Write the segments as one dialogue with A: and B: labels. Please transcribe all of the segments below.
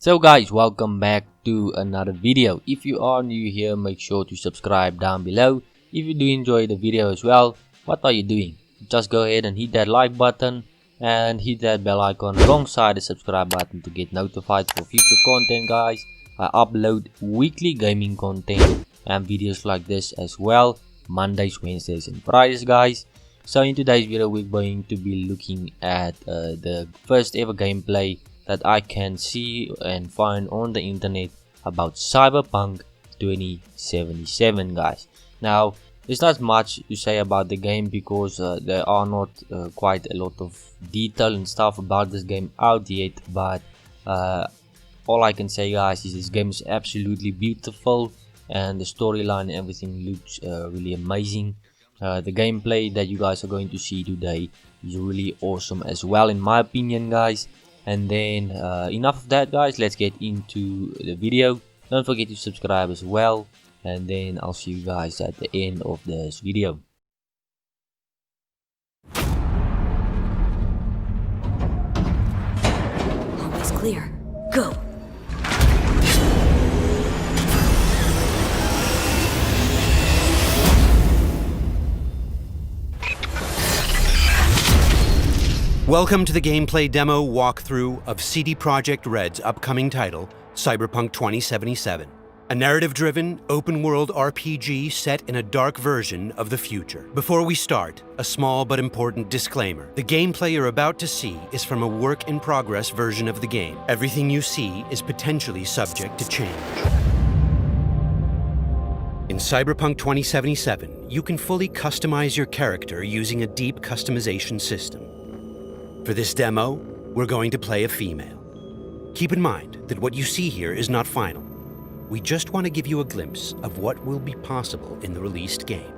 A: So guys, welcome back to another video. If you are new here, make sure to subscribe down below. If you do enjoy the video as well, what are you doing? Just go ahead and hit that like button and hit that bell icon alongside the subscribe button to get notified for future content, guys. I upload weekly gaming content and videos like this as well, Mondays, Wednesdays and Fridays, guys. So in today's video, we're going to be looking at the first ever gameplay that I can see and find on the internet about Cyberpunk 2077, guys. Now, there's not much to say about the game because there are not quite a lot of detail and stuff about this game out yet, but all I can say, guys, is this game is absolutely beautiful and the storyline and everything looks really amazing. The gameplay that you guys are going to see today is really awesome as well, in my opinion, guys. And then enough of that, guys, let's get into the video. Don't forget to subscribe as well, and then I'll see you guys at the end of this video.
B: Always clear. Go!
C: Welcome to the gameplay demo walkthrough of CD Projekt Red's upcoming title, Cyberpunk 2077, a narrative-driven, open-world RPG set in a dark version of the future. Before we start, a small but important disclaimer. The gameplay you're about to see is from a work-in-progress version of the game. Everything you see is potentially subject to change. In Cyberpunk 2077, you can fully customize your character using a deep customization system. For this demo, we're going to play a female. Keep in mind that what you see here is not final. We just want to give you a glimpse of what will be possible in the released game.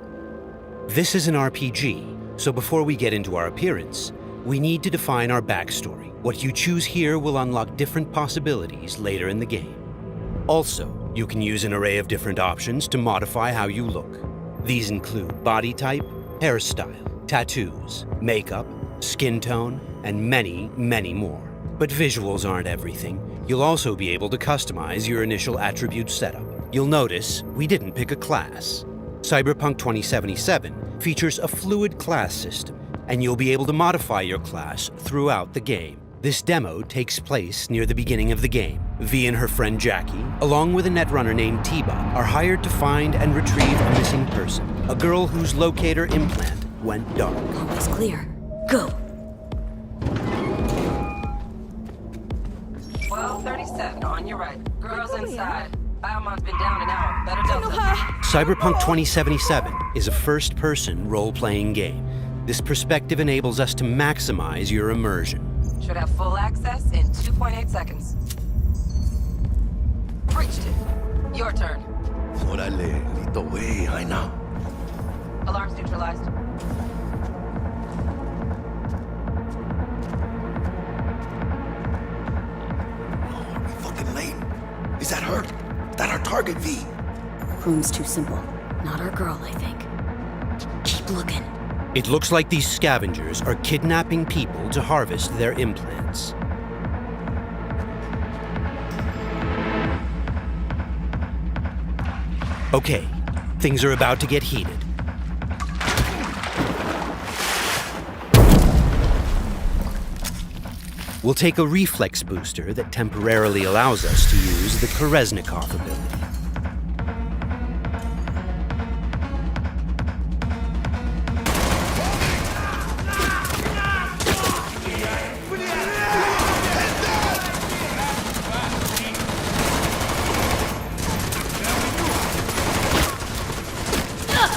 C: This is an RPG, so before we get into our appearance, we need to define our backstory. What you choose here will unlock different possibilities later in the game. Also, you can use an array of different options to modify how you look. These include body type, hairstyle, tattoos, makeup, skin tone, and many, many more. But visuals aren't everything. You'll also be able to customize your initial attribute setup. You'll notice we didn't pick a class. Cyberpunk 2077 features a fluid class system, and you'll be able to modify your class throughout the game. This demo takes place near the beginning of the game. V and her friend Jackie, along with a netrunner named Tiba, are hired to find and retrieve a missing person, a girl whose locator implant went dark.
B: Always clear. Go!
D: 12:37 on your right. Girls inside. Biomon's been down an hour. Better Delta.
C: Cyberpunk 2077 is a first-person role-playing game. This perspective enables us to maximize your immersion.
D: Should have full access in 2.8 seconds. Breached it. Your turn.
E: Órale, listo, way, I know.
D: Alarms neutralized.
E: Is that her? That our target, V?
B: Room's too simple. Not our girl, I think. Keep looking.
C: It looks like these scavengers are kidnapping people to harvest their implants. Okay, things are about to get heated. We'll take a reflex booster that temporarily allows us to use the Kereznikov ability.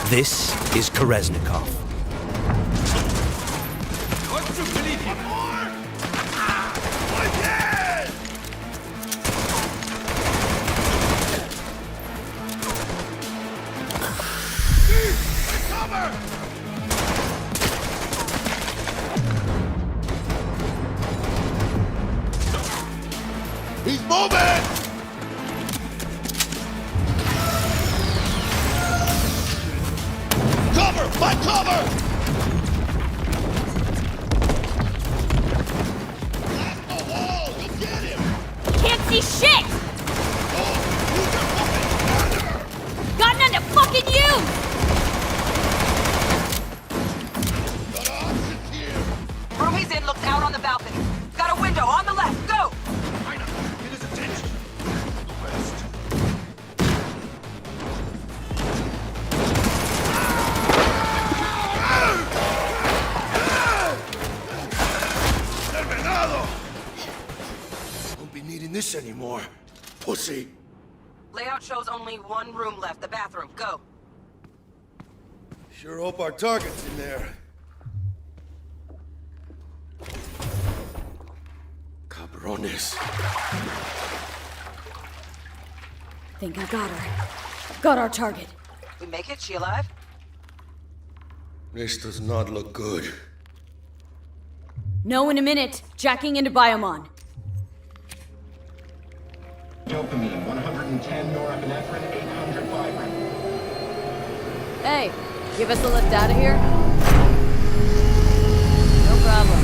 C: This is Kereznikov.
E: He's moving! Cover! Find cover! Blast the wall! You'll get him!
B: Can't see see shit! Got none to fucking use!
D: Room he's in looks out on the balcony. Got a window on the left. Go!
E: Get his attention. West. Terminado! Won't be needing this anymore. Pussy.
D: Layout shows only one room left, the bathroom. Go.
E: Sure hope our target's in there. Cabrones.
B: Think I got her. Got our target.
D: We make it? She alive?
E: This does not look good.
B: No, in a minute. Jacking into Biomon.
F: Dopamine, 110 norepinephrine, 800 fibrin.
B: Hey, give us a lift out of here? No problem.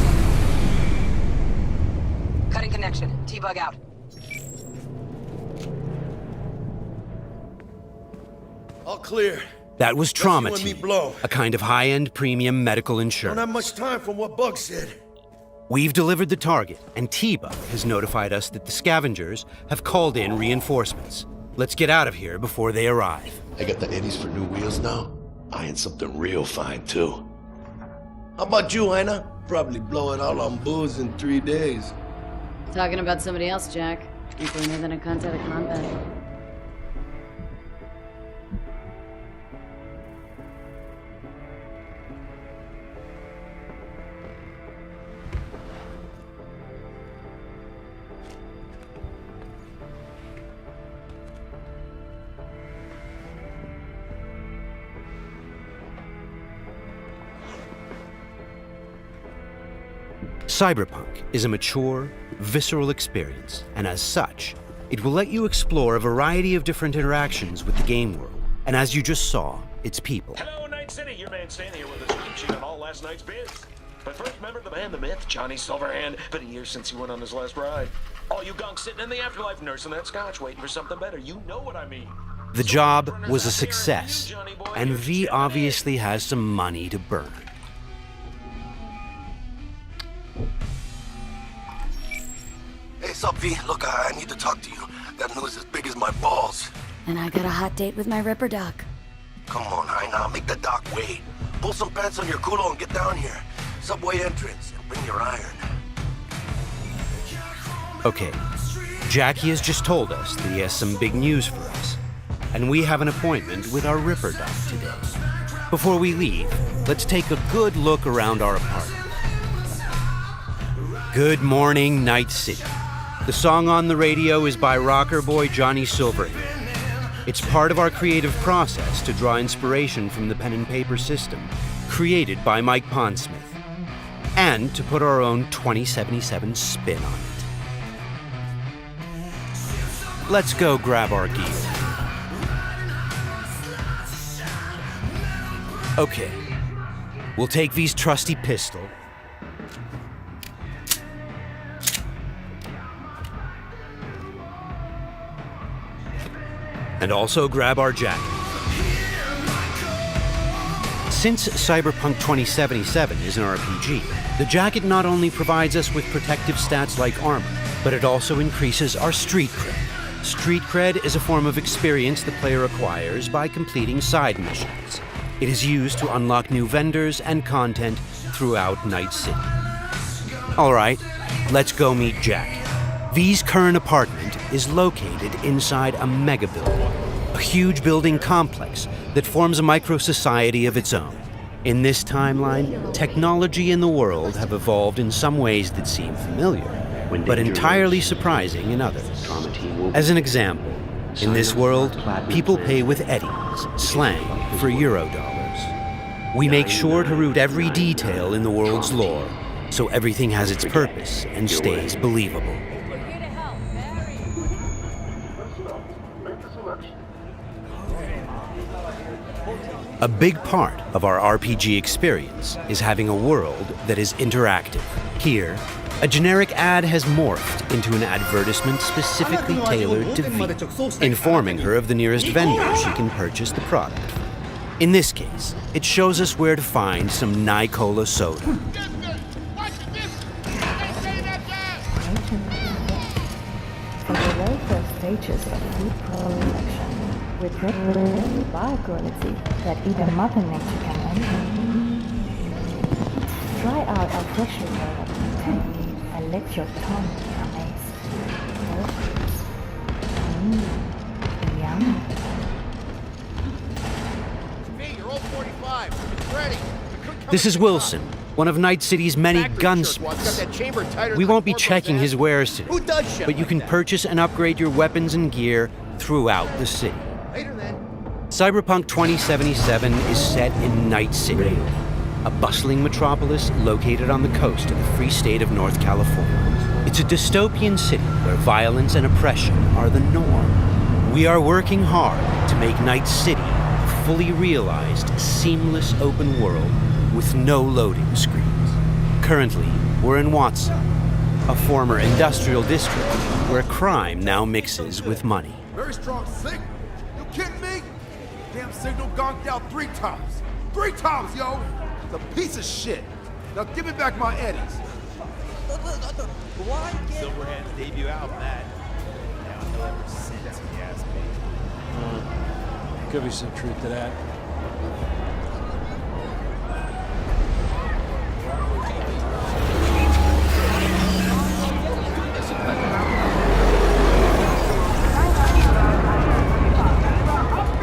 D: Cutting connection. T-bug out.
E: All clear.
C: That was Trauma
E: Let's you and
C: Team,
E: me blow.
C: a kind of high-end premium medical
E: Don't
C: insurance.
E: have much time from what Bug said.
C: We've delivered the target, and T-Bug has notified us that the scavengers have called in reinforcements. Let's get out of here before they arrive.
E: I got the eddies for new wheels now. Eyeing something real fine, too. How about you, Aina? Probably blow it all on booze in 3 days.
B: Talking about somebody else, Jack. You cleaner than a cunt out of combat.
C: Cyberpunk is a mature, visceral experience, and as such, it will let you explore a variety of different interactions with the game world. And as you just saw, its people.
G: Hello, Night City. Your man Stan here with a scoop sheet on all last night's bids. But first, remember the man, the myth, Johnny Silverhand. Been a year since he went on his last ride. All you gunks sitting in the afterlife nursing that scotch, waiting for something better. You know what I mean.
C: The job was a success, and V obviously has some money to burn.
E: Hey, sup, V? Look, I need to talk to you. Got news as big as my balls.
B: And I got a hot date with my Ripper Doc.
E: Come on, Aina, make the doc wait. Pull some pants on your culo and get down here. Subway entrance, and bring your iron.
C: Okay, Jackie has just told us that he has some big news for us, and we have an appointment with our Ripper Doc today. Before we leave, let's take a good look around our apartment. Good morning, Night City. The song on the radio is by rocker boy Johnny Silverhand. It's part of our creative process to draw inspiration from the pen and paper system created by Mike Pondsmith, and to put our own 2077 spin on it. Let's go grab our gear. Okay, we'll take V's trusty pistol, and also grab our jacket. Since Cyberpunk 2077 is an RPG, the jacket not only provides us with protective stats like armor, but it also increases our street cred. Street cred is a form of experience the player acquires by completing side missions. It is used to unlock new vendors and content throughout Night City. All right, let's go meet Jack. V's current apartment is located inside a mega building, a huge building complex that forms a micro-society of its own. In this timeline, technology and the world have evolved in some ways that seem familiar, but entirely surprising in others. As an example, in this world, people pay with eddies, slang for Eurodollars. We make sure to root every detail in the world's lore, so everything has its purpose and stays believable. A big part of our RPG experience is having a world that is interactive. Here, A generic ad has morphed into an advertisement specifically tailored to V, informing her of the nearest vendor she can purchase the product. In this case, it shows us where to find some Nicola soda.
H: For the very first stages of food production, with bio-quality that even Mother Nature can envy. Try out our freshly developed content and let your tongue be amazed. Yum.
I: Hey, you're all 45. It's ready.
C: This is Wilson, one of Night City's many gunsmiths. We won't be checking his wares today, but you can purchase and upgrade your weapons and gear throughout the city. Cyberpunk 2077 is set in Night City, a bustling metropolis located on the coast of the free state of North California. It's a dystopian city where violence and oppression are the norm. We are working hard to make Night City a fully realized, seamless open world with no loading screens. Currently, we're in WhatsApp, a former industrial district where crime now mixes with money.
J: Very strong signal. You kidding me? Damn signal gonked out 3 times. 3 times, yo! It's a piece of shit. Now give me back my eddies.
I: Silverhand's debut album, that. Now ever since, if you ask me.
K: Could be some truth to that.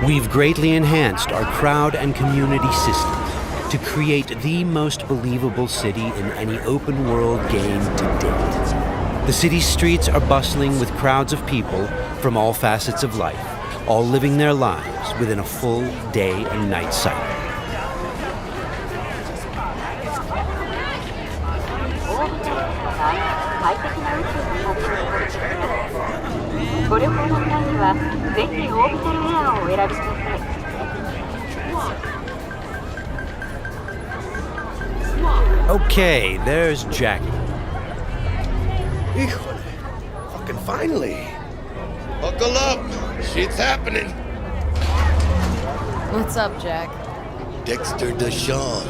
C: We've greatly enhanced our crowd and community systems to create the most believable city in any open world game to date. The city's streets are bustling with crowds of people from all facets of life, all living their lives within a full day and night cycle. Okay, there's Jackie.
E: Híjole. Fucking finally. Buckle up. Shit's happening.
B: What's up, Jack?
E: Dexter Deshawn.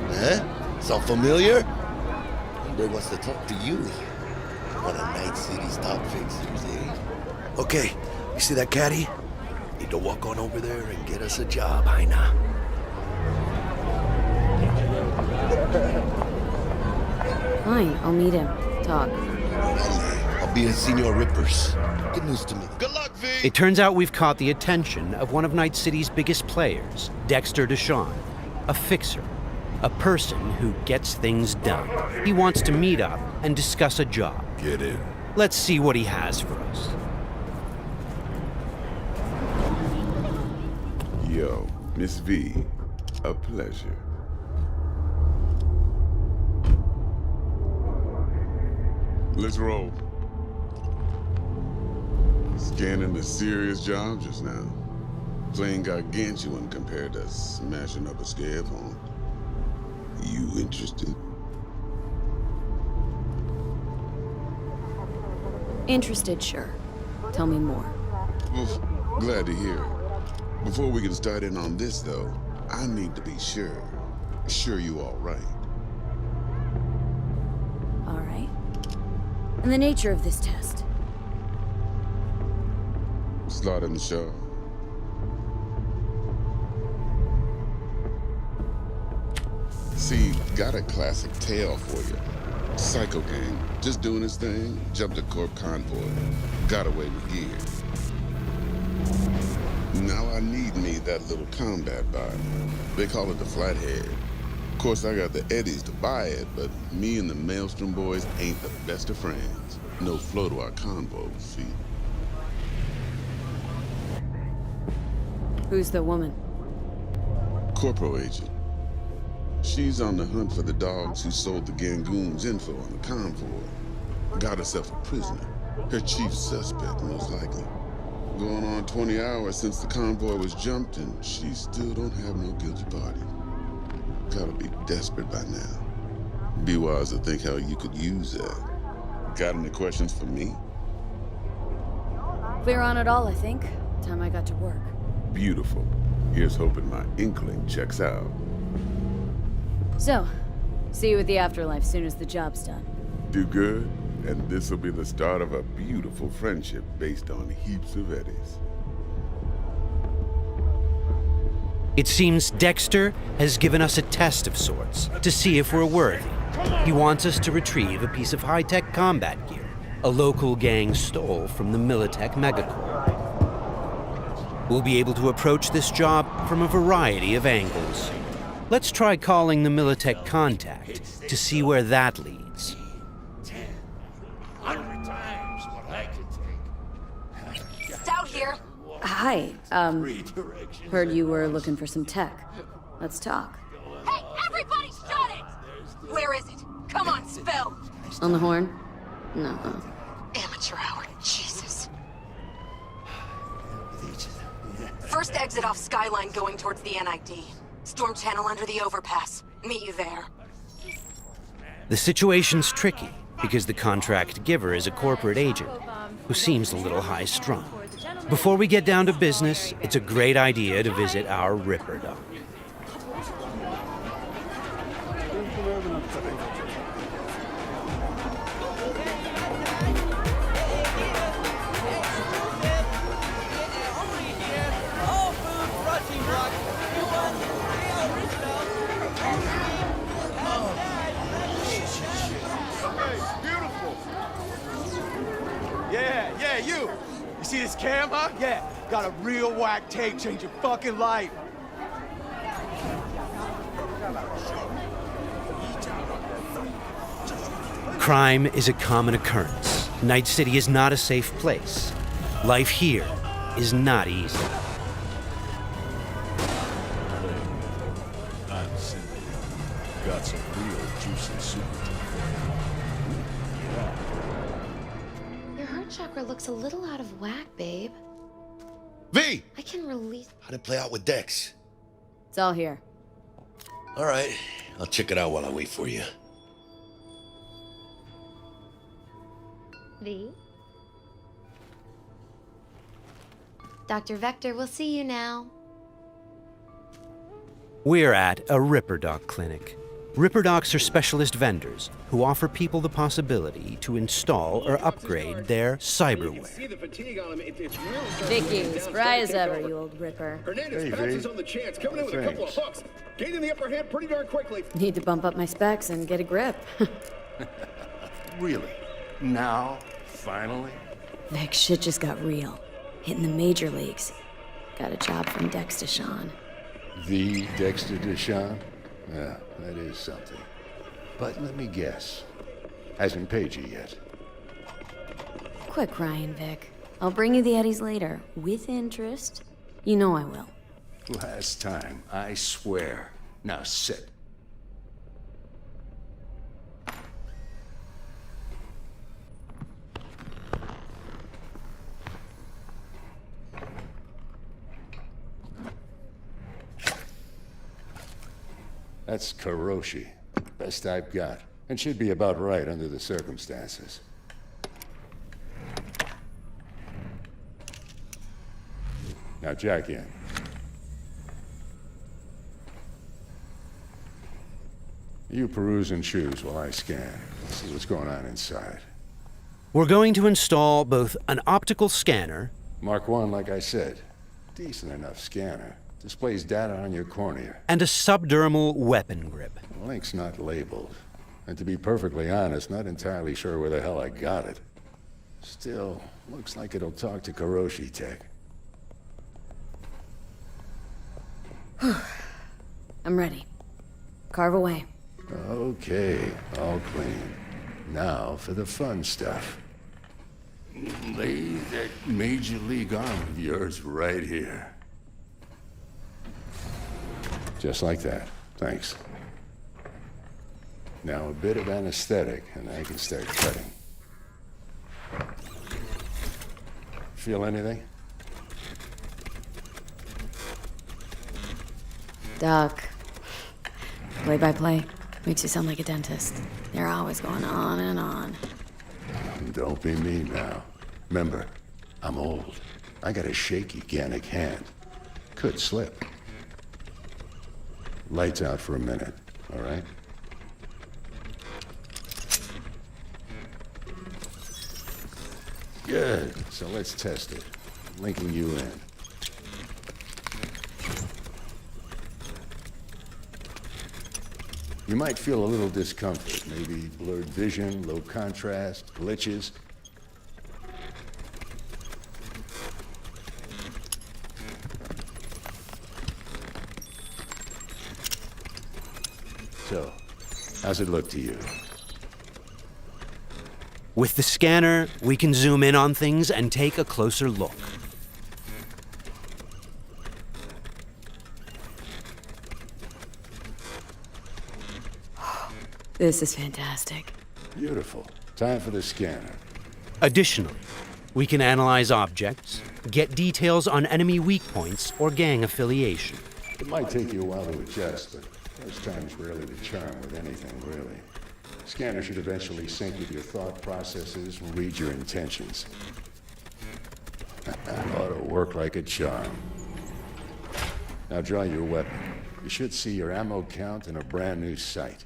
E: Huh? Sound familiar? Hombre wants to talk to you. One of Night City's top fixers, eh? Okay, you see that caddy? Need to walk on over there and get us a job, Jaina.
B: Fine, I'll meet him. Talk.
E: I'll be at Senor Ripper's. Good news to me. Good luck, V!
C: It turns out we've caught the attention of one of Night City's biggest players, Dexter Deshawn, a fixer, a person who gets things done. He wants to meet up and discuss a job.
E: Get in.
C: Let's see what he has for us.
L: Yo, Miss V, a pleasure. Let's roll. Scanning a serious job just now. Playing gargantuan compared to smashing up a scare phone. You interested?
B: Interested, sure. Tell me more.
L: Well, glad to hear it. Before we can start in on this, though, I need to be sure. Sure you all right.
B: All right. And the nature of this test?
L: Start in the show. See, got a classic tale for you. Psycho gang, just doing his thing, jumped a corp convoy, got away with gear. Now I need me that little combat bot. They call it the Flathead. Of course, I got the Eddies to buy it, but me and the Maelstrom boys ain't the best of friends. No flow to our convo, see?
B: Who's the woman?
L: Corporal agent. She's on the hunt for the dogs who sold the Gangoon's info on the convoy. Got herself a prisoner. Her chief suspect, most likely. Going on 20 hours since the convoy was jumped, and she still don't have no guilty party. Gotta be desperate by now. Be wise to think how you could use that. Got any questions for me?
B: Clear on it all, I think. Time I got to work.
L: Beautiful. Here's hoping my inkling checks out.
B: So, see you at the afterlife soon as the job's done.
L: Do good, and this'll be the start of a beautiful friendship based on heaps of eddies.
C: It seems Dexter has given us a test of sorts to see if we're worthy. He wants us to retrieve a piece of high-tech combat gear a local gang stole from the Militech megacorp. We'll be able to approach this job from a variety of angles. Let's try calling the Militech contact to see where that leads.
E: 100 times what I could take.
B: Stout here. Hi, heard you were looking for some tech. Let's talk.
D: Hey, everybody shut it! Where is it? Come on, spill!
B: On the horn? No.
D: Amateur hour, Jesus. First exit off Skyline going towards the NID. Storm channel under the overpass. Meet you there.
C: The situation's tricky because the contract giver is a corporate agent who seems a little high-strung. Before we get down to business, it's a great idea to visit our Ripper Doc.
I: Yeah, you! You see this cam, huh? Yeah, got a real whack tape, change your fucking life.
C: Crime is a common occurrence. Night City is not a safe place. Life here is not easy.
K: I'm Cindy. Got some real juicy soup.
M: Your heart chakra looks a little out of whack, babe.
E: V!
M: I can release...
E: How'd it play out with Dex?
B: It's all here.
E: All right, I'll check it out while I wait for you.
M: V? Dr. Vector, we'll see you now.
C: We're at a Ripper Doc clinic. Ripper Docs are specialist vendors who offer people the possibility to install or upgrade their cyberware.
B: Vicky, spry as ever, you old Ripper.
J: Hernandez pounces on the chance, coming in with a couple of hooks. Gaining the upper hand pretty darn quickly.
B: Need to bump up my specs and get a grip.
K: Really? Now? Finally?
B: Vic, shit just got real. Hitting the major leagues. Got a job from Dex Deshawn.
K: The Dexter Deshawn? Yeah, that is something. But let me guess. Hasn't paid you yet.
B: Quit crying, Vic. I'll bring you the eddies later, with interest. You know I will.
K: Last time, I swear. Now sit. That's Karoshi. Best I've got. And should be about right under the circumstances. Now jack in. You peruse and choose while I scan. See what's going on inside.
C: We're going to install both an optical scanner...
K: Mark 1, like I said. Decent enough scanner. Displays data on your cornea.
C: ...and a subdermal weapon grip.
K: The link's not labeled. And to be perfectly honest, not entirely sure where the hell I got it. Still, looks like it'll talk to Karoshi Tech.
B: I'm ready. Carve away.
K: Okay, all clean. Now for the fun stuff. Lay that Major League arm of yours right here. Just like that. Thanks. Now a bit of anesthetic, and I can start cutting. Feel anything?
B: Doc. Play by play. Makes you sound like a dentist. They're always going on and on.
K: Don't be me now. Remember, I'm old. I got a shaky Gannic hand. Could slip. Lights out for a minute, all right? Good. So let's test it. Linking you in. You might feel a little discomfort, maybe blurred vision, low contrast, glitches. So, how's it look to you?
C: With the scanner, we can zoom in on things and take a closer look.
B: This is fantastic.
K: Beautiful. Time for the scanner.
C: Additionally, we can analyze objects, get details on enemy weak points or gang affiliation.
K: It might take you a while to adjust, but first time's rarely the charm with anything, really. Scanner should eventually sync with your thought processes and read your intentions. Ought to work like a charm. Now draw your weapon. You should see your ammo count in a brand new sight.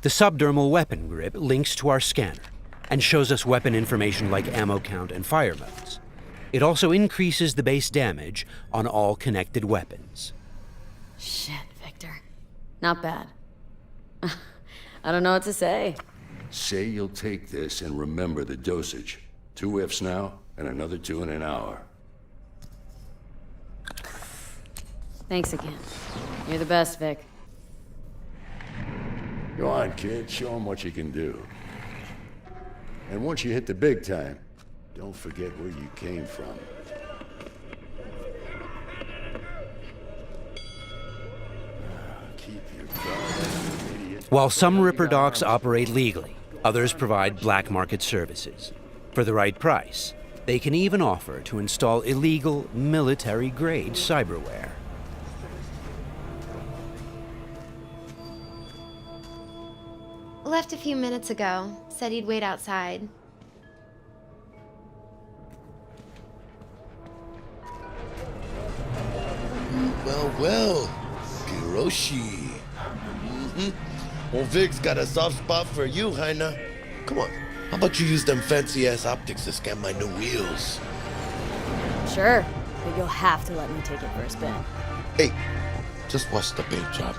C: The subdermal weapon grip links to our scanner and shows us weapon information like ammo count and fire modes. It also increases the base damage on all connected weapons.
B: Shit, Victor. Not bad. I don't know what to say.
K: Say you'll take this and remember the dosage. 2 whiffs now, and another 2 in an hour.
B: Thanks again. You're the best, Vic.
K: Go on, kid. Show them what you can do. And once you hit the big time, don't forget where you came from. Keep your guard, idiot.
C: While some Ripper Docs operate legally, others provide black market services. For the right price, they can even offer to install illegal, military-grade cyberware.
M: Left a few minutes ago. Said he'd wait outside.
E: Well, Kiroshi. Well, Vic's got a soft spot for you, Heina. Come on, how about you use them fancy-ass optics to scan my new wheels?
B: Sure, but you'll have to let me take it for a spin.
E: Hey, just watch the paint job.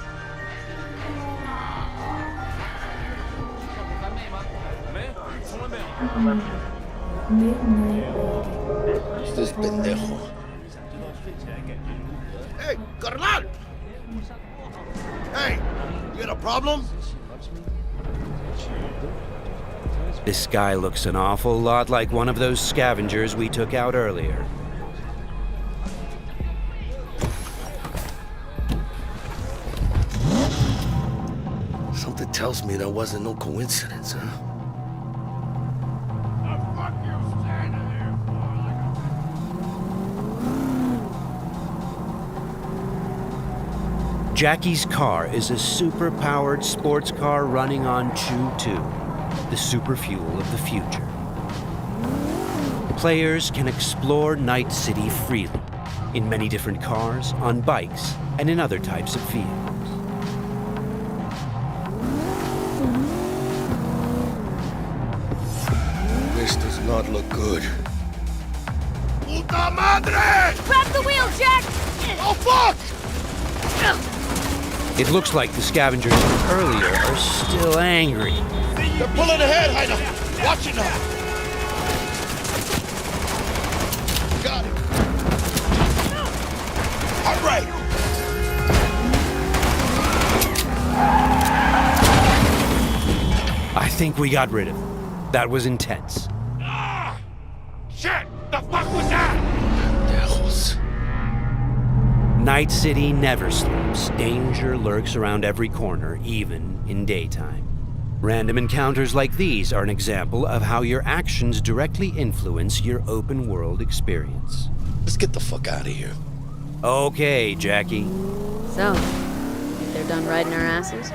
E: Who's this pendejo? Hey, carnal! Hey, you got a problem?
C: This guy looks an awful lot like one of those scavengers we took out earlier.
E: Something tells me that wasn't no coincidence, huh?
C: Jackie's car is a super-powered sports car running on Chew-2, the super fuel of the future. Players can explore Night City freely, in many different cars, on bikes, and in other types of vehicles.
E: This does not look good. Puta madre!
B: Grab the wheel, Jack!
E: Oh, fuck!
C: It looks like the scavengers from earlier are still angry.
E: They're pulling ahead, Heina! Watch it now! Got it! All right!
C: I think we got rid of him. That was intense.
J: Ah! Shit! The fuck was that?
E: Devils.
C: Night City never sleeps. Danger lurks around every corner, even in daytime. Random encounters like these are an example of how your actions directly influence your open world experience.
E: Let's get the fuck out of here.
C: Okay, Jackie.
B: So, think they're done riding our asses?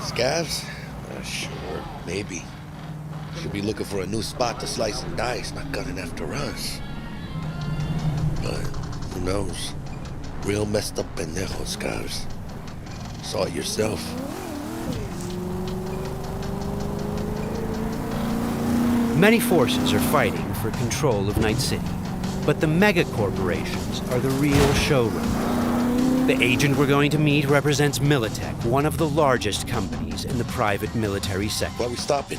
E: Scavs? Sure, maybe. Should be looking for a new spot to slice and dice, not gunning after us. But who knows? Real messed up pendejo, Scavs. Saw it yourself.
C: Many forces are fighting for control of Night City, but the mega corporations are the real showrunners. The agent we're going to meet represents Militech, one of the largest companies in the private military sector.
E: Why are we stopping?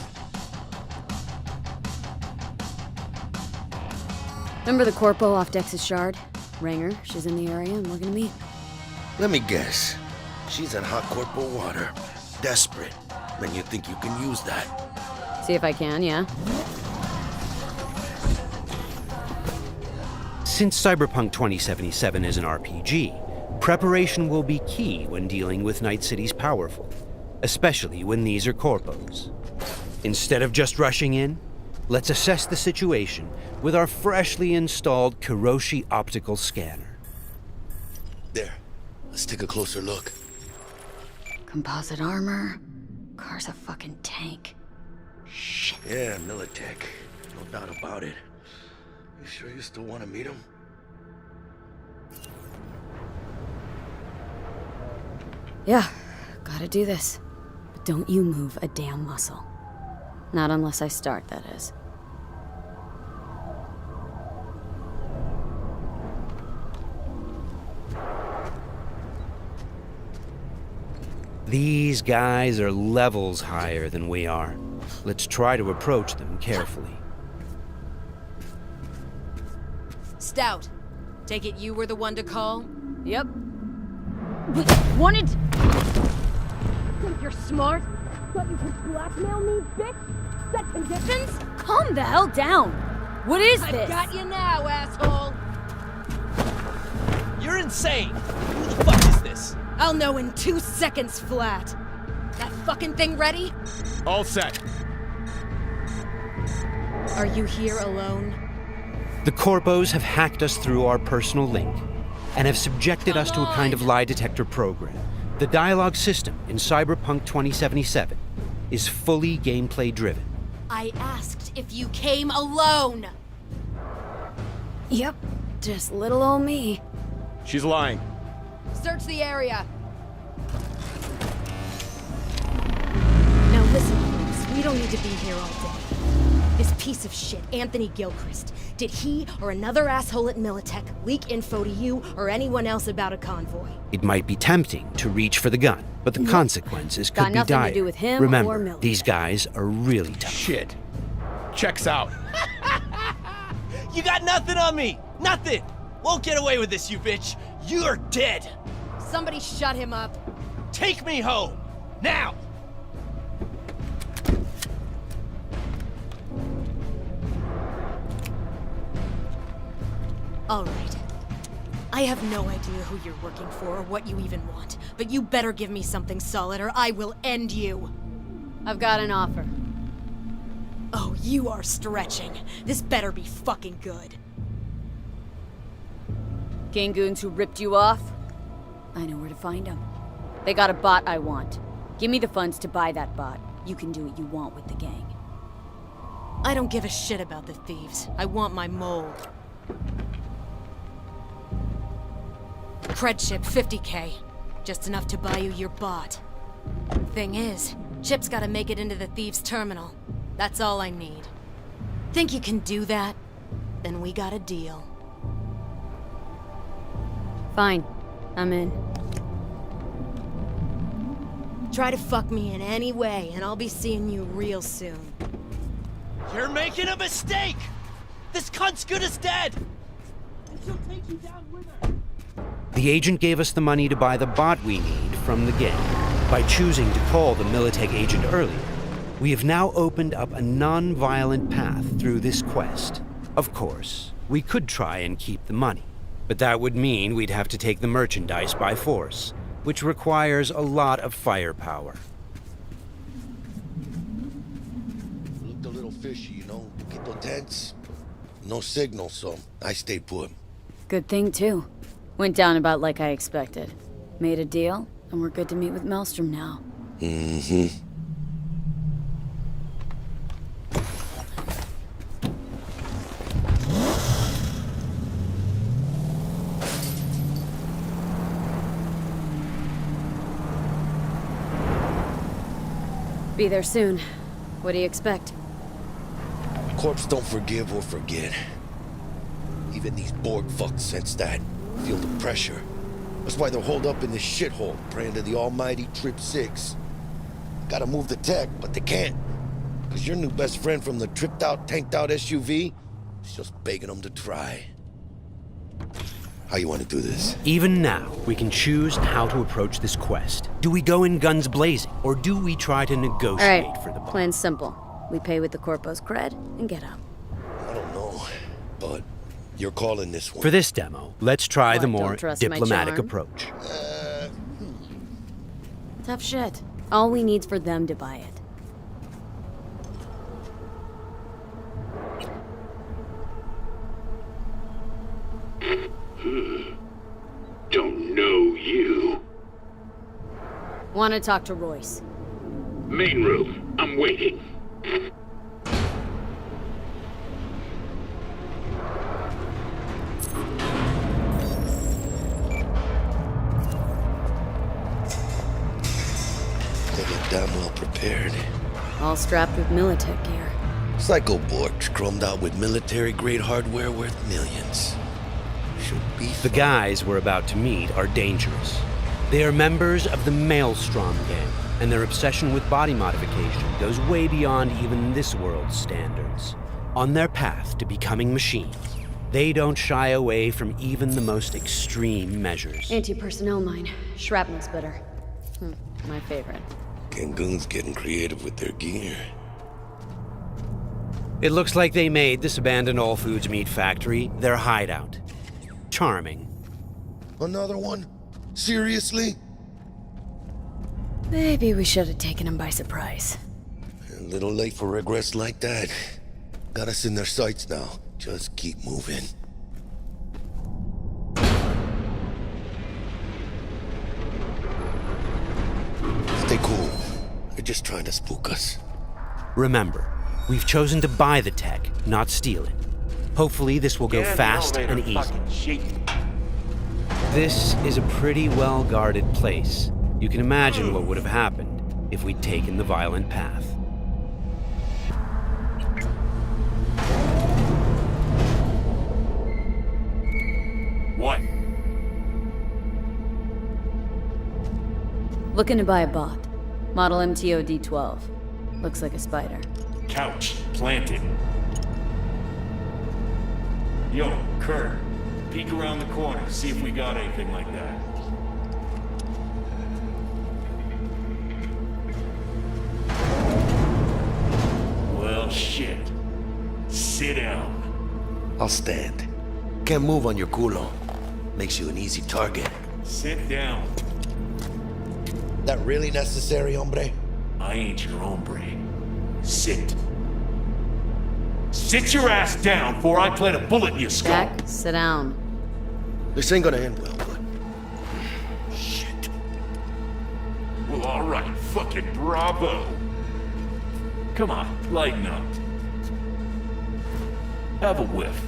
B: Remember the corpo off Dex's Shard? Ranger, she's in the area and looking to meet.
E: Let me guess. She's in hot corporal water. Desperate. Then you think you can use that.
B: See if I can, yeah.
C: Since Cyberpunk 2077 is an RPG, preparation will be key when dealing with Night City's powerful, especially when these are corpos. Instead of just rushing in, let's assess the situation with our freshly installed Kiroshi optical scanner.
E: There. Let's take a closer look.
B: Composite armor. Car's a fucking tank. Shit.
E: Yeah, Militech. No doubt about it. You sure you still want to meet him?
B: Yeah, gotta do this. But don't you move a damn muscle. Not unless I start, that is.
C: These guys are levels higher than we are. Let's try to approach them carefully.
N: Stout, take it you were the one to call?
B: Yep. Wanted...
N: Think you're smart? Thought you could blackmail me, bitch? Set conditions?
B: Calm the hell down! What is this?
N: I've got you now, asshole!
I: You're insane! Who the fuck is this?
N: I'll know in 2 seconds flat. That fucking thing ready?
I: All set.
N: Are you here alone?
C: The corpos have hacked us through our personal link and have subjected us to a kind of lie detector program. The dialogue system in Cyberpunk 2077 is fully gameplay driven.
N: I asked if you came alone!
B: Yep, just little old me.
I: She's lying.
N: Search the area. Now listen, please. We don't need to be here all day. This piece of shit, Anthony Gilchrist, did he or another asshole at Militech leak info to you or anyone else about a convoy?
C: It might be tempting to reach for the gun, but the consequences could
B: Got
C: be
B: nothing
C: dire.
B: to do with him or
C: Remember,
B: Militech.
C: these guys are really tough.
I: Shit. Checks out. You got nothing on me! Nothing! Won't get away with this, you bitch! You're dead!
N: Somebody shut him up.
I: Take me home! Now!
N: All right. I have no idea who you're working for or what you even want, but you better give me something solid or I will end you.
B: I've got an offer.
N: Oh, you are stretching. This better be fucking good.
B: Gangoons who ripped you off? I know where to find them. They got a bot I want. Give me the funds to buy that bot. You can do what you want with the gang.
N: I don't give a shit about the thieves. I want my mold. Cred chip, 50K. Just enough to buy you your bot. Thing is, chip's gotta make it into the thieves' terminal. That's all I need. Think you can do that? Then we got a deal.
B: Fine. I'm in.
N: Try to fuck me in any way, and I'll be seeing you real soon.
I: You're making a mistake! This cunt's good as dead! And she'll take you down with her.
C: The agent gave us the money to buy the bot we need from the gang. By choosing to call the Militech agent earlier, we have now opened up a non-violent path through this quest. Of course, we could try and keep the money, but that would mean we'd have to take the merchandise by force, which requires a lot of firepower.
E: Looked a little fishy, you know, un poquito tense. No signal, so I stayed put.
B: Good thing, too. Went down about like I expected. Made a deal, and we're good to meet with Maelstrom now.
E: Mm-hmm.
B: Be there soon. What do you expect?
E: Corps don't forgive or forget. Even these Borg fucks sense that. Feel the pressure. That's why they're holed up in this shithole, praying to the almighty Trip 6. Gotta move the tech, but they can't. Cause your new best friend from the tripped-out, tanked-out SUV is just begging them to try. How you want to do this?
C: Even now, we can choose how to approach this quest. Do we go in guns blazing, or do we try to negotiate for the bond?
B: Plan's simple. We pay with the Corpo's cred and get out.
E: I don't know, but you're calling this one.
C: For this demo, let's try the
B: What,
C: more
B: don't trust my
C: diplomatic
B: charm?
C: approach.
B: Tough shit. All we need's for them to buy it.
K: Don't know you.
B: Want to talk to Royce.
K: Main room. I'm waiting.
E: They look damn well prepared.
B: All strapped with Militech gear.
E: Psycho Borgs chromed out with military-grade hardware worth millions. Should be
C: The guys we're about to meet are dangerous. They are members of the Maelstrom gang, and their obsession with body modification goes way beyond even this world's standards. On their path to becoming machines, they don't shy away from even the most extreme measures.
B: Anti-personnel mine. Shrapnel splitter. My favorite.
E: Gangoon's getting creative with their gear.
C: It looks like they made this abandoned All Foods meat factory their hideout. Charming.
E: Another one? Seriously?
B: Maybe we should have taken him by surprise.
E: A little late for regrets like that. Got us in their sights now. Just keep moving. Stay cool. They're just trying to spook us.
C: Remember, we've chosen to buy the tech, not steal it. Hopefully this will go fast and easy. This is a pretty well-guarded place. You can imagine what would have happened if we'd taken the violent path.
K: What?
B: Looking to buy a bot. Model MTO D12. Looks like a spider.
K: Couch planted. Yo, Kurt, peek around the corner, see if we got anything like that. Well, shit. Sit down.
E: I'll stand. Can't move on your culo. Makes you an easy target.
K: Sit down.
E: That really necessary, hombre?
K: I ain't your hombre. Sit. Sit your ass down before I plant a bullet in your skull.
B: Jack, sit down.
E: This ain't gonna end well, but...
K: Shit. Well, alright. Fucking bravo. Come on, lighten up. Have a whiff.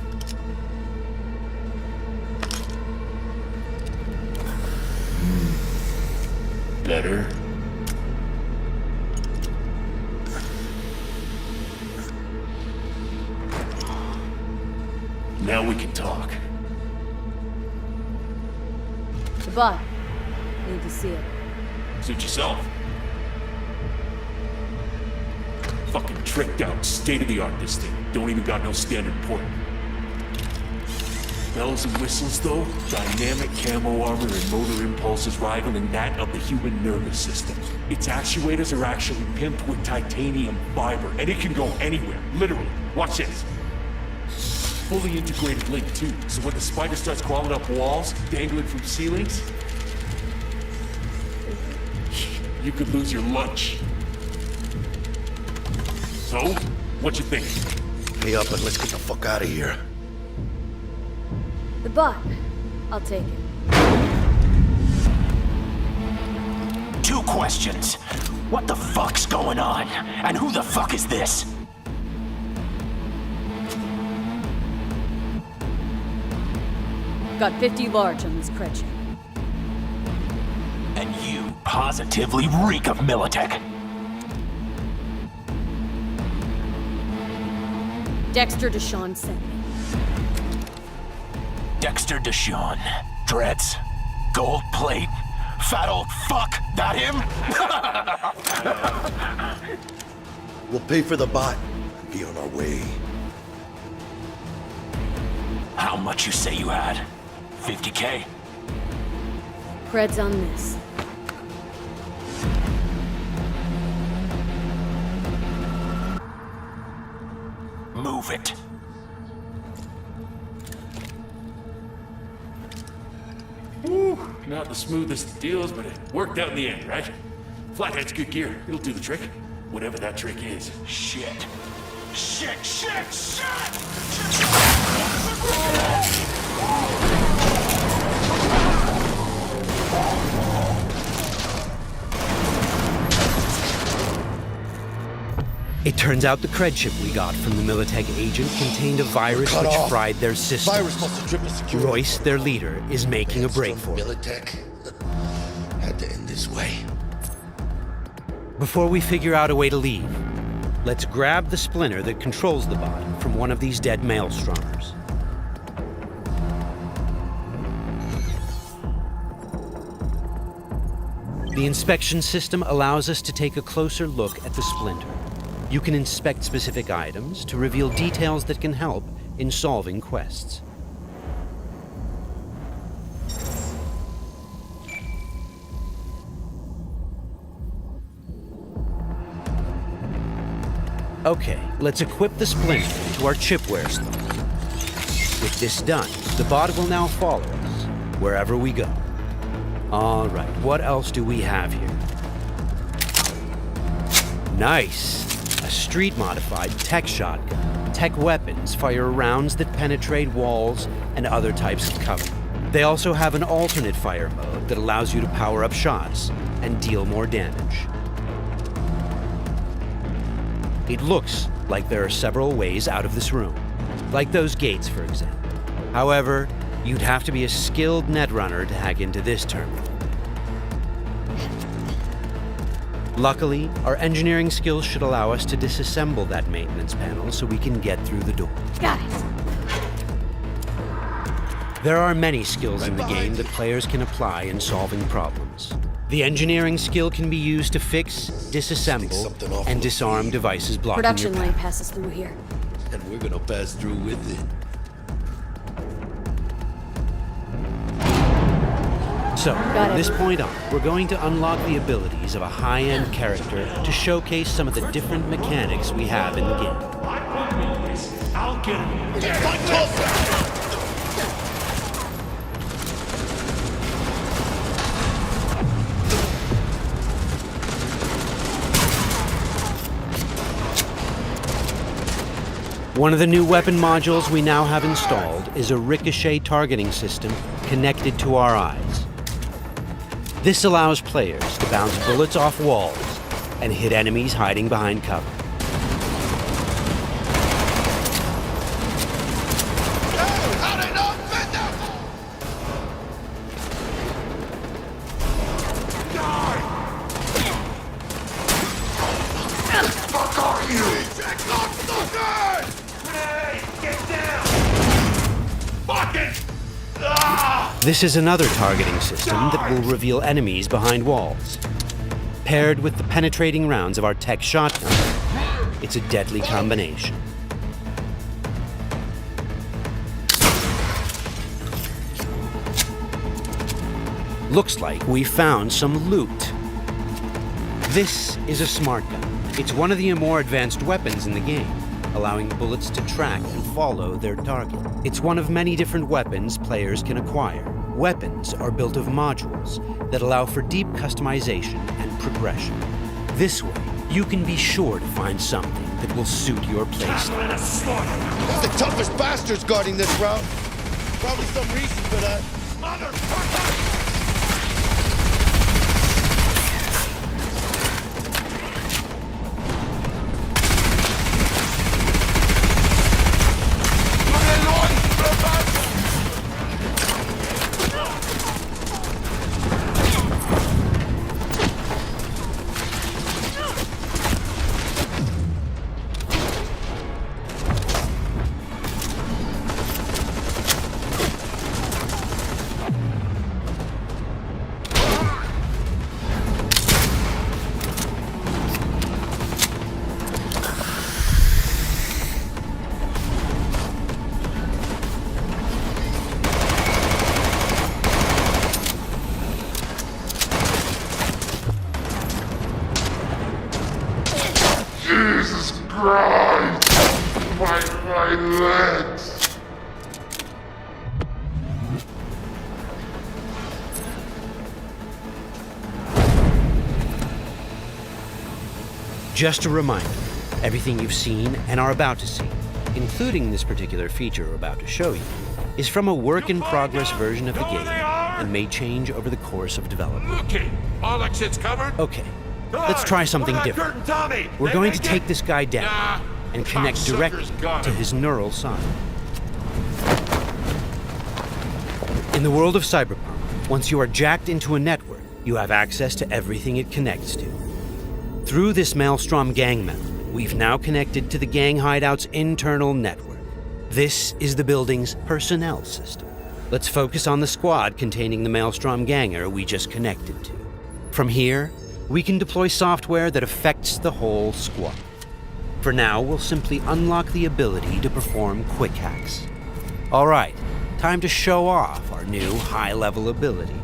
K: Better. Now we can talk.
B: The bot. Need to see it.
K: Suit yourself. Fucking tricked out, state-of-the-art this thing. Don't even got no standard port. Bells and whistles though, dynamic camo armor and motor impulses rivaling that of the human nervous system. Its actuators are actually pimped with titanium fiber, and it can go anywhere, literally. Watch this. Fully integrated link too, so when the spider starts crawling up walls, dangling from ceilings, you could lose your lunch. So, what you think?
E: Pay up and let's get the fuck out of here.
B: The bot. I'll take it.
K: 2 questions. What the fuck's going on? And who the fuck is this?
B: Got 50 large on this cred ship.
K: And you positively reek of Militech.
B: Dexter Deshawn sent me.
K: Dexter Deshawn. Dreads. Gold plate. Fat old fuck. That him?
E: We'll pay for the bot and be on our way.
K: How much you say you had? 50K?
B: Cred's on this.
K: Move it. Woo, not the smoothest of deals, but it worked out in the end, right? Flathead's good gear. It'll do the trick. Whatever that trick is. Shit. Shit, shit, shit!
C: It turns out the cred chip we got from the Militech agent contained a virus
E: Cut
C: which
E: off.
C: fried their system.
E: Virus must have tripped the security.
C: Royce, their leader, is making a break for it.
E: Militech had to end this way.
C: Before we figure out a way to leave, let's grab the splinter that controls the bot from one of these dead maelstromers. The inspection system allows us to take a closer look at the splinter. You can inspect specific items to reveal details that can help in solving quests. Okay, let's equip the splinter to our chipware slot. With this done, the bot will now follow us wherever we go. All right, what else do we have here? Nice! A street-modified tech shotgun. Tech weapons fire rounds that penetrate walls and other types of cover. They also have an alternate fire mode that allows you to power up shots and deal more damage. It looks like there are several ways out of this room, like those gates, for example. However, you'd have to be a skilled netrunner to hack into this terminal. Luckily, our engineering skills should allow us to disassemble that maintenance panel so we can get through the door.
B: Got it.
C: There are many skills in the game that players can apply in solving problems. The engineering skill can be used to fix, disassemble, and disarm devices blocking
B: Production
C: your
B: lane
C: path.
B: passes through here.
E: And we're gonna pass through with it.
C: So,
B: Got
C: from
B: it.
C: this point on, we're going to unlock the abilities of a high-end character to showcase some of the different mechanics we have in the game.
K: I'll get him.
C: One of the new weapon modules we now have installed is a ricochet targeting system connected to our eyes. This allows players to bounce bullets off walls and hit enemies hiding behind cover. This is another targeting system that will reveal enemies behind walls. Paired with the penetrating rounds of our tech shotgun, it's a deadly combination. Looks like we found some loot. This is a smart gun. It's one of the more advanced weapons in the game, allowing bullets to track and follow their target. It's one of many different weapons players can acquire. Weapons are built of modules that allow for deep customization and progression. This way, you can be sure to find something that will suit your playstyle.
E: The toughest bastards guarding this route. Probably some reason for that.
C: Just a reminder, everything you've seen and are about to see, including this particular feature we're about to show you, is from a work-in-progress version of the game and may change over the course of development.
K: Okay, all exits covered?
C: Okay, let's try something different. We're going to take this guy down and connect directly to his neural side. In the world of Cyberpunk, once you are jacked into a network, you have access to everything it connects to. Through this Maelstrom gang member, we've now connected to the gang hideout's internal network. This is the building's personnel system. Let's focus on the squad containing the Maelstrom ganger we just connected to. From here, we can deploy software that affects the whole squad. For now, we'll simply unlock the ability to perform quick hacks. All right, time to show off our new high-level abilities.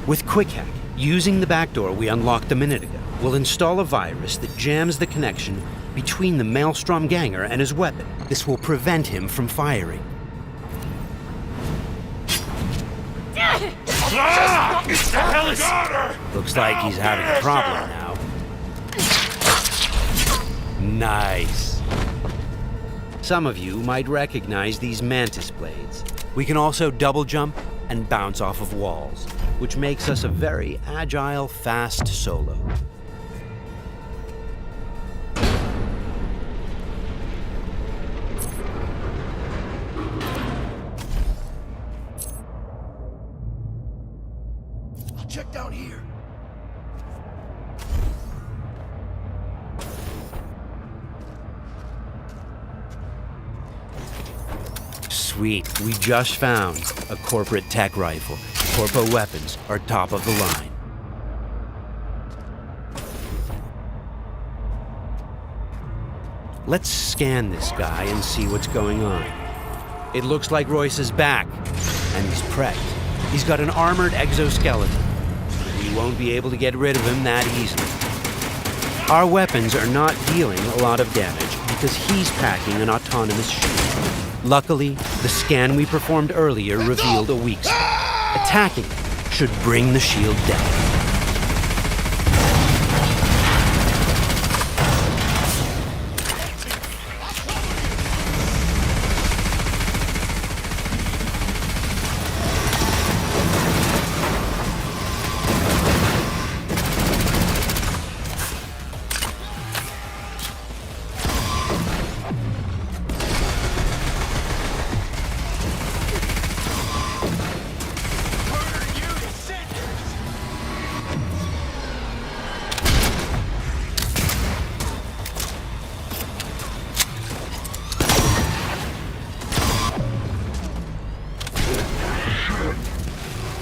C: With Quick Hack, using the backdoor we unlocked a minute ago, we'll install a virus that jams the connection between the Maelstrom ganger and his weapon. This will prevent him from firing. Looks like he's having a problem now. Nice. Some of you might recognize these mantis blades. We can also double jump and bounce off of walls, which makes us a very agile, fast solo.
J: I'll check down here.
C: Sweet, we just found a corporate tech rifle. Corpo weapons are top of the line. Let's scan this guy and see what's going on. It looks like Royce is back, and he's prepped. He's got an armored exoskeleton. We won't be able to get rid of him that easily. Our weapons are not dealing a lot of damage because he's packing an autonomous shield. Luckily, the scan we performed earlier revealed a weak spot. Attacking it should bring the shield down.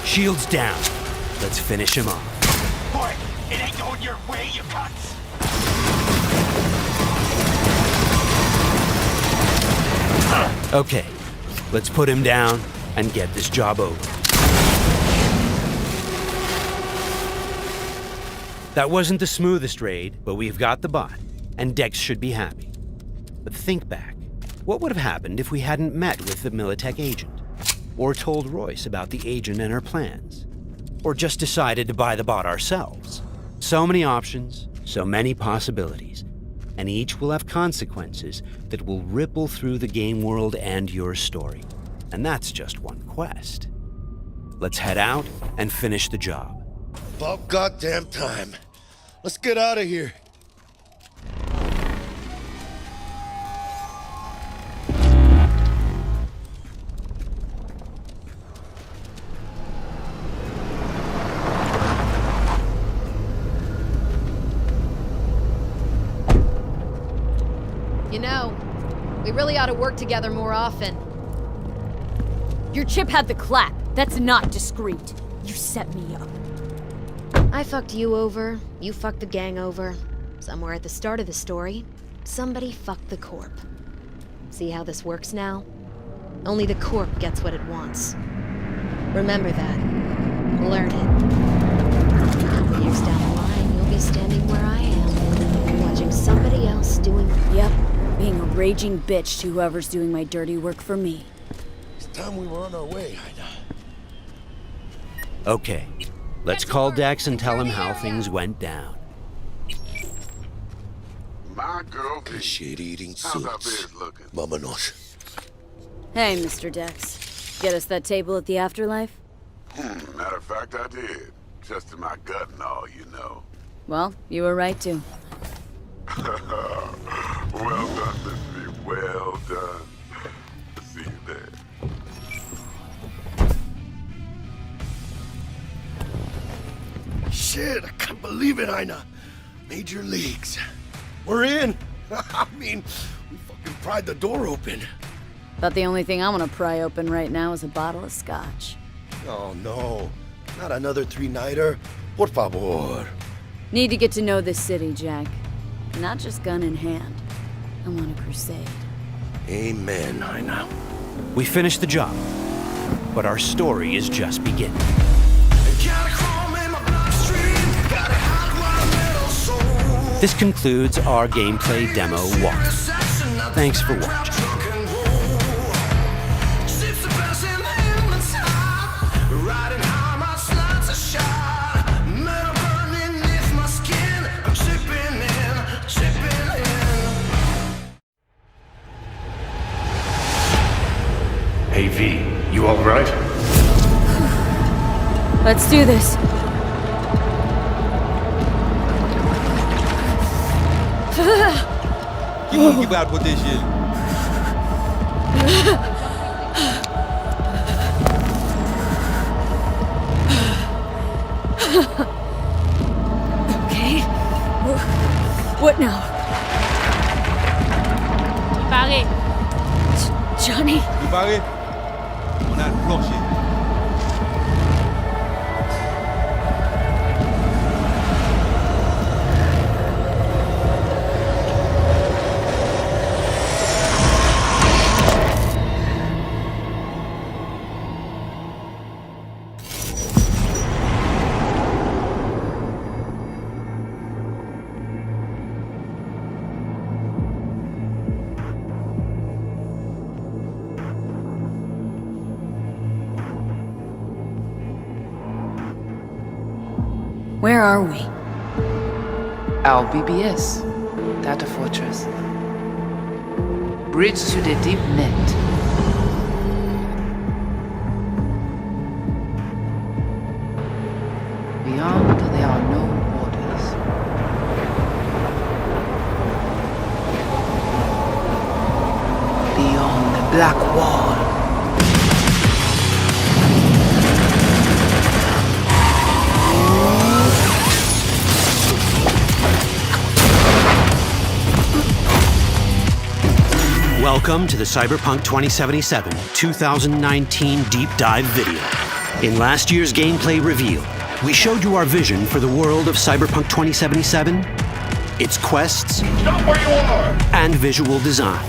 C: Shield's down. Let's finish him off.
O: Boy, it ain't going your way, you cunts.
C: Okay, let's put him down and get this job over. That wasn't the smoothest raid, but we've got the bot, and Dex should be happy. But think back. What would have happened if we hadn't met with the Militech agent? Or told Royce about the agent and her plans? Or just decided to buy the bot ourselves? So many options, so many possibilities, and each will have consequences that will ripple through the game world and your story. And that's just one quest. Let's head out and finish the job.
E: About goddamn time. Let's get out of here.
N: You know, we really ought to work together more often.
B: Your chip had the clap. That's not discreet. You set me up.
M: I fucked you over, you fucked the gang over. Somewhere at the start of the story, somebody fucked the Corp. See how this works now? Only the Corp gets what it wants. Remember that. Learn it. A couple years down the line, you'll be standing where I am, watching somebody else doing...
B: Yep, being a raging bitch to whoever's doing my dirty work for me.
E: It's time we were on our way, Ida.
C: Okay, Let's call Dex and tell him how things went down.
L: My girl,
E: shit-eating
L: how's our
E: suits.
L: bed looking?
E: Vámonos.
B: Hey, Mr. Dex. Get us that table at the afterlife?
L: Matter of fact, I did. Just in my gut and all, you know.
B: Well, you were right to.
L: Well done, Miss V. Well done. See you there.
E: Shit, I can't believe it, Ina. Major leagues. We're in. I mean, we fucking pried the door open.
B: But the only thing I want to pry open right now is a bottle of scotch.
E: Oh, no. Not another three-nighter. Por favor.
B: Need to get to know this city, Jack. Not just gun in hand. I want a crusade.
E: Amen, Ina.
C: We finished the job, but our story is just beginning. This concludes our gameplay demo walkthrough. Thanks for watching.
K: Hey V, you alright?
B: Let's do this.
P: Keep out with this shit.
B: Okay. What now?
Q: Barré.
B: Johnny?
P: You barré? On a le plancher.
B: Where are we?
R: Our BBS, Data Fortress. Bridge to the deep net. Beyond, there are no borders. Beyond the black wall.
C: Welcome to the Cyberpunk 2077 2019 Deep Dive video. In last year's gameplay reveal, we showed you our vision for the world of Cyberpunk 2077, its quests, and visual design.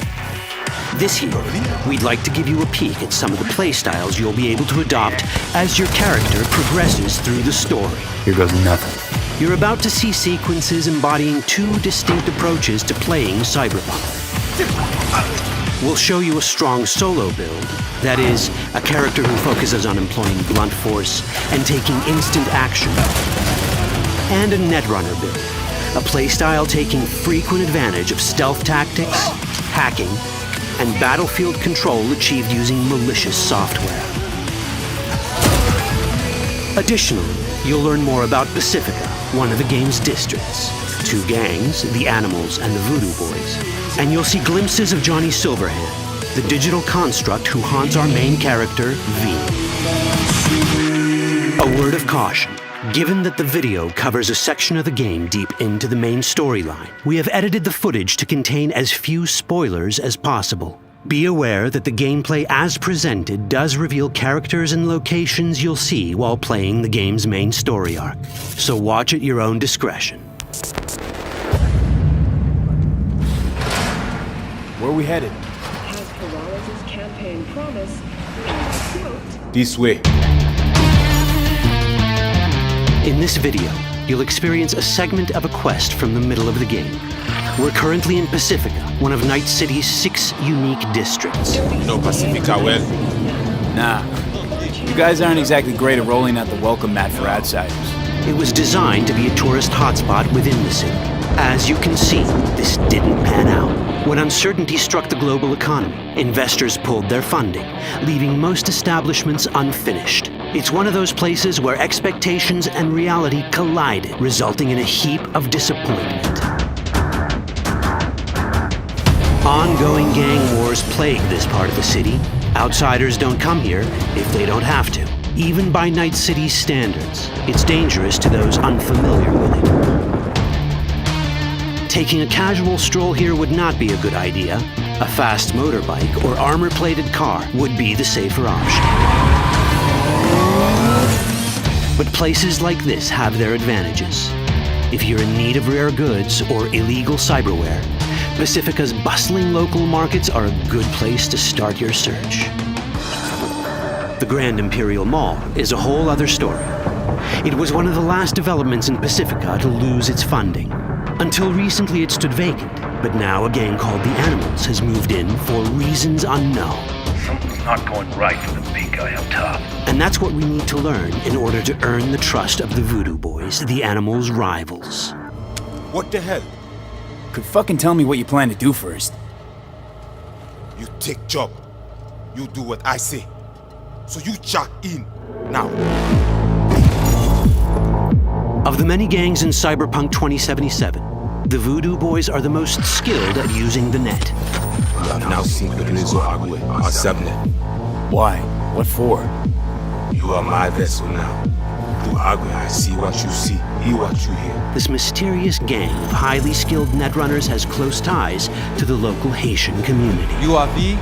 C: This year, we'd like to give you a peek at some of the playstyles you'll be able to adopt as your character progresses through the story.
S: Here goes nothing.
C: You're about to see sequences embodying two distinct approaches to playing Cyberpunk. We'll show you a strong solo build, that is, a character who focuses on employing blunt force and taking instant action, and a netrunner build, a playstyle taking frequent advantage of stealth tactics, hacking, and battlefield control achieved using malicious software. Additionally, you'll learn more about Pacifica, one of the game's districts, two gangs, the Animals and the Voodoo Boys, and you'll see glimpses of Johnny Silverhand, the digital construct who haunts our main character, V. A word of caution. Given that the video covers a section of the game deep into the main storyline, we have edited the footage to contain as few spoilers as possible. Be aware that the gameplay as presented does reveal characters and locations you'll see while playing the game's main story arc, so watch at your own discretion.
P: Where are we headed?
H: As Peralez's campaign promised, quote,
P: This way.
C: In this video, you'll experience a segment of a quest from the middle of the game. We're currently in Pacifica, one of Night City's 6 unique districts.
P: No Pacifica well. Nah.
Q: You guys aren't exactly great at rolling out the welcome mat for outsiders.
C: It was designed to be a tourist hotspot within the city. As you can see, this didn't pan out. When uncertainty struck the global economy, investors pulled their funding, leaving most establishments unfinished. It's one of those places where expectations and reality collided, resulting in a heap of disappointment. Ongoing gang wars plague this part of the city. Outsiders don't come here if they don't have to. Even by Night City's standards, it's dangerous to those unfamiliar with it. Taking a casual stroll here would not be a good idea. A fast motorbike or armor-plated car would be the safer option. But places like this have their advantages. If you're in need of rare goods or illegal cyberware, Pacifica's bustling local markets are a good place to start your search. The Grand Imperial Mall is a whole other story. It was one of the last developments in Pacifica to lose its funding. Until recently it stood vacant, but now a gang called the Animals has moved in for reasons unknown.
S: Something's not going right for the big guy up top.
C: And that's what we need to learn in order to earn the trust of the Voodoo Boys, the Animals' rivals.
P: What the hell?
Q: Could fucking tell me what you plan to do first.
J: You take job. You do what I say. So you jack in now.
C: Of the many gangs in Cyberpunk 2077, the Voodoo Boys are the most skilled at using the net.
P: You have now seen the Rezo Agwe, our subnet.
Q: Why? What for?
P: You are my vessel now. Through Agwe, I see what you see, hear what you hear.
C: This mysterious gang of highly skilled netrunners has close ties to the local Haitian community.
P: URV,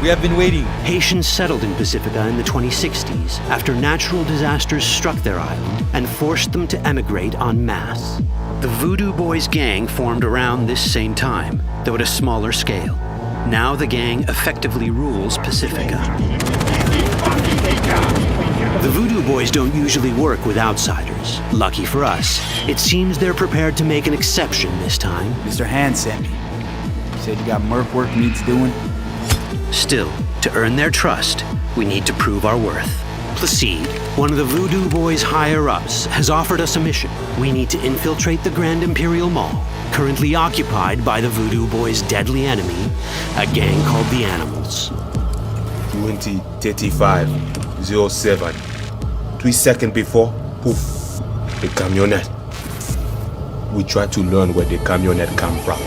P: we have been waiting.
C: Haitians settled in Pacifica in the 2060s after natural disasters struck their island and forced them to emigrate en masse. The Voodoo Boys gang formed around this same time, though at a smaller scale. Now the gang effectively rules Pacifica. The Voodoo Boys don't usually work with outsiders. Lucky for us, it seems they're prepared to make an exception this time.
Q: Mr. Hand sent me. Said you got merc work needs doing.
C: Still, to earn their trust, we need to prove our worth. Placide, one of the Voodoo Boys' higher-ups, has offered us a mission. We need to infiltrate the Grand Imperial Mall, currently occupied by the Voodoo Boys' deadly enemy, a gang called the Animals.
P: 20:35:07. 3 seconds before, poof, the camionette. We try to learn where the camionette come from.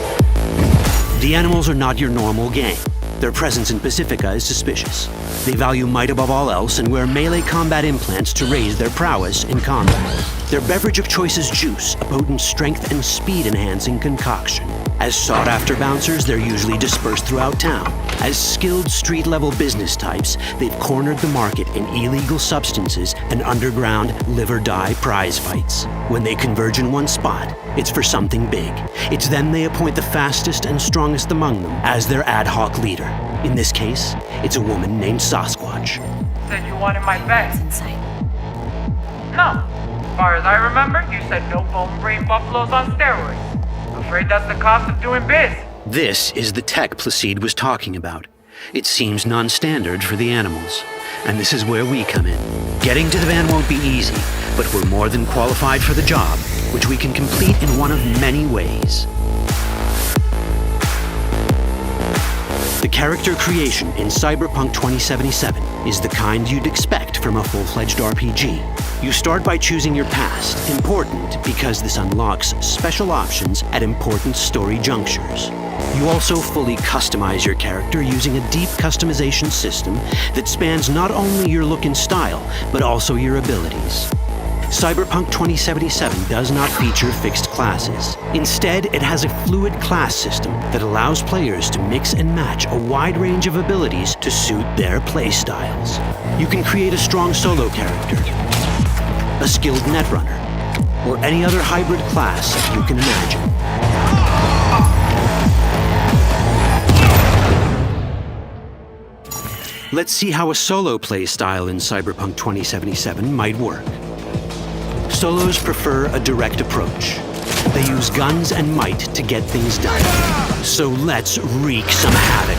C: The Animals are not your normal gang. Their presence in Pacifica is suspicious. They value might above all else and wear melee combat implants to raise their prowess in combat. Their beverage of choice is juice, a potent strength and speed-enhancing concoction. As sought-after bouncers, they're usually dispersed throughout town. As skilled street-level business types, they've cornered the market in illegal substances and underground live-or-die prize fights. When they converge in one spot, it's for something big. It's then they appoint the fastest and strongest among them as their ad hoc leader. In this case, it's a woman named Sasquatch.
T: Said you wanted my bag. No. As far as I remember, you said no bone brain buffaloes on steroids. Afraid that's the cost of doing biz.
C: This is the tech Placide was talking about. It seems non-standard for the Animals. And this is where we come in. Getting to the van won't be easy, but we're more than qualified for the job, which we can complete in one of many ways. The character creation in Cyberpunk 2077 is the kind you'd expect from a full-fledged RPG. You start by choosing your past, important because this unlocks special options at important story junctures. You also fully customize your character using a deep customization system that spans not only your look and style, but also your abilities. Cyberpunk 2077 does not feature fixed classes. Instead, it has a fluid class system that allows players to mix and match a wide range of abilities to suit their playstyles. You can create a strong solo character, a skilled netrunner, or any other hybrid class you can imagine. Let's see how a solo playstyle in Cyberpunk 2077 might work. Solos prefer a direct approach. They use guns and might to get things done. So let's wreak some havoc.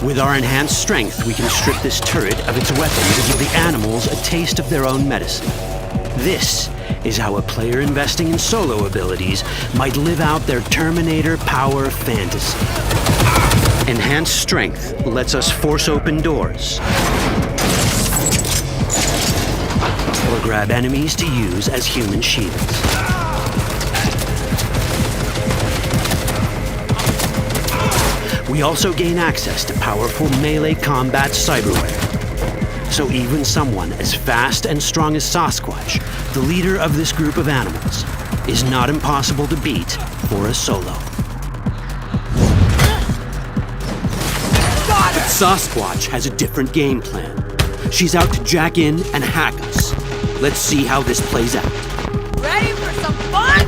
C: With our enhanced strength, we can strip this turret of its weapons and give the animals a taste of their own medicine. This is how a player investing in solo abilities might live out their Terminator power fantasy. Enhanced strength lets us force open doors or grab enemies to use as human shields. We also gain access to powerful melee combat cyberware. So even someone as fast and strong as Sasquatch, the leader of this group of animals, is not impossible to beat for a solo. But Sasquatch has a different game plan. She's out to jack in and hack us. Let's see how this plays out.
B: Ready for some fun?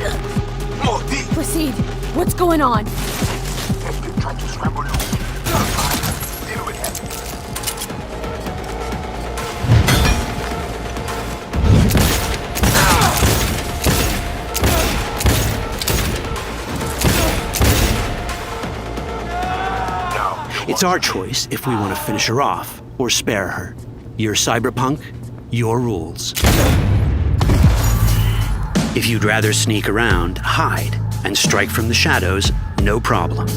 B: Proceed. What's going on?
O: Trying to scramble loose. Deal with him.
C: It's our choice if we want to finish her off or spare her. Your Cyberpunk, your rules. If you'd rather sneak around, hide, and strike from the shadows, no problem.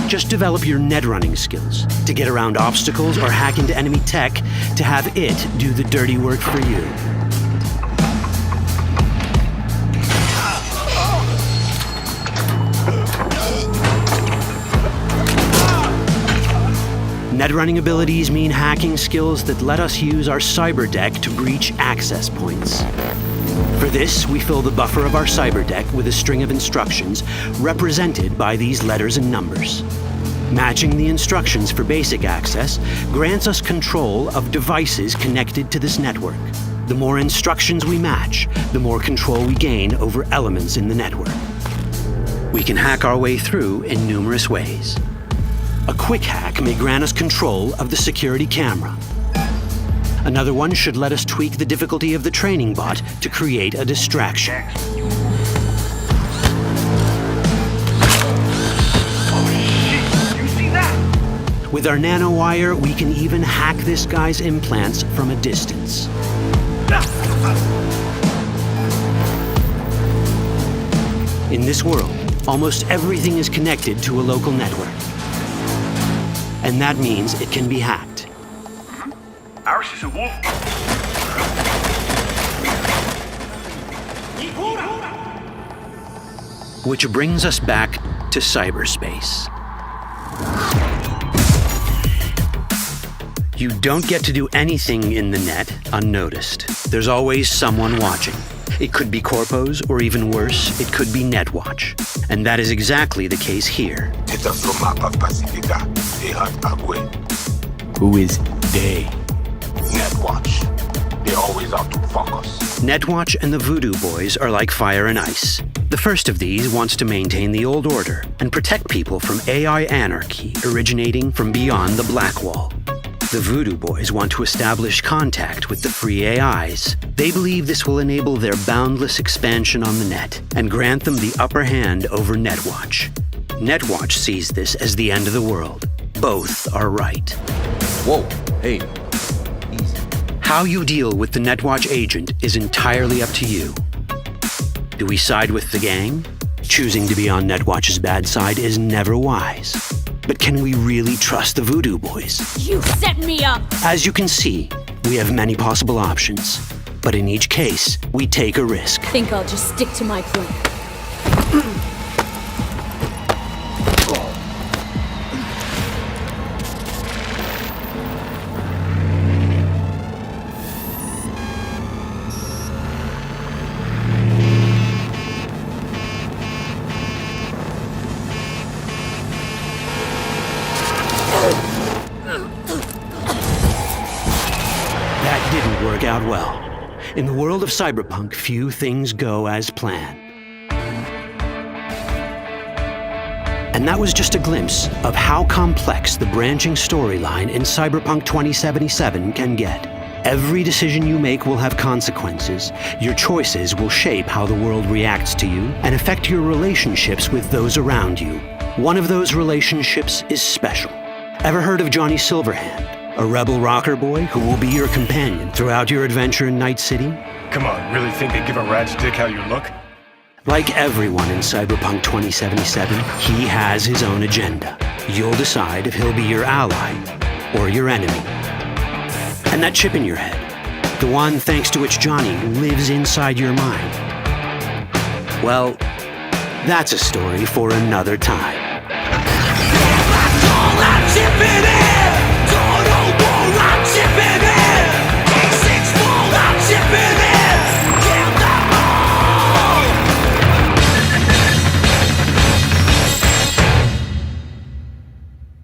C: Just develop your net running skills to get around obstacles or hack into enemy tech to have it do the dirty work for you. Net running abilities mean hacking skills that let us use our cyber deck to breach access points. For this, we fill the buffer of our cyber deck with a string of instructions represented by these letters and numbers. Matching the instructions for basic access grants us control of devices connected to this network. The more instructions we match, the more control we gain over elements in the network. We can hack our way through in numerous ways. A quick hack may grant us control of the security camera. Another one should let us tweak the difficulty of the training bot to create a distraction. With our nanowire, we can even hack this guy's implants from a distance. In this world, almost everything is connected to a local network. And that means it can be hacked.
O: Ours is a wolf.
C: Which brings us back to cyberspace. You don't get to do anything in the net unnoticed. There's always someone watching. It could be corpos, or even worse, it could be Netwatch. And that is exactly the case here.
Q: Who is they?
O: Netwatch. They're always out to fuck us.
C: Netwatch and the Voodoo Boys are like fire and ice. The first of these wants to maintain the old order and protect people from AI anarchy originating from beyond the Black Wall. The Voodoo Boys want to establish contact with the free AIs. They believe this will enable their boundless expansion on the net and grant them the upper hand over Netwatch. Netwatch sees this as the end of the world. Both are right.
Q: Whoa, hey.
C: How you deal with the Netwatch agent is entirely up to you. Do we side with the gang? Choosing to be on Netwatch's bad side is never wise. But can we really trust the Voodoo Boys?
B: You set me up!
C: As you can see, we have many possible options. But in each case, we take a risk.
B: Think I'll just stick to my plan.
C: Out well. In the world of cyberpunk, few things go as planned. And that was just a glimpse of how complex the branching storyline in Cyberpunk 2077 can get. Every decision you make will have consequences. Your choices will shape how the world reacts to you and affect your relationships with those around you. One of those relationships is special, Ever heard of Johnny Silverhand, a rebel rocker boy who will be your companion throughout your adventure in Night City?
U: Come on, really think they give a rat's dick how you look?
C: Like everyone in Cyberpunk 2077, he has his own agenda. You'll decide if he'll be your ally or your enemy. And that chip in your head, the one thanks to which Johnny lives inside your mind, well, that's a story for another time.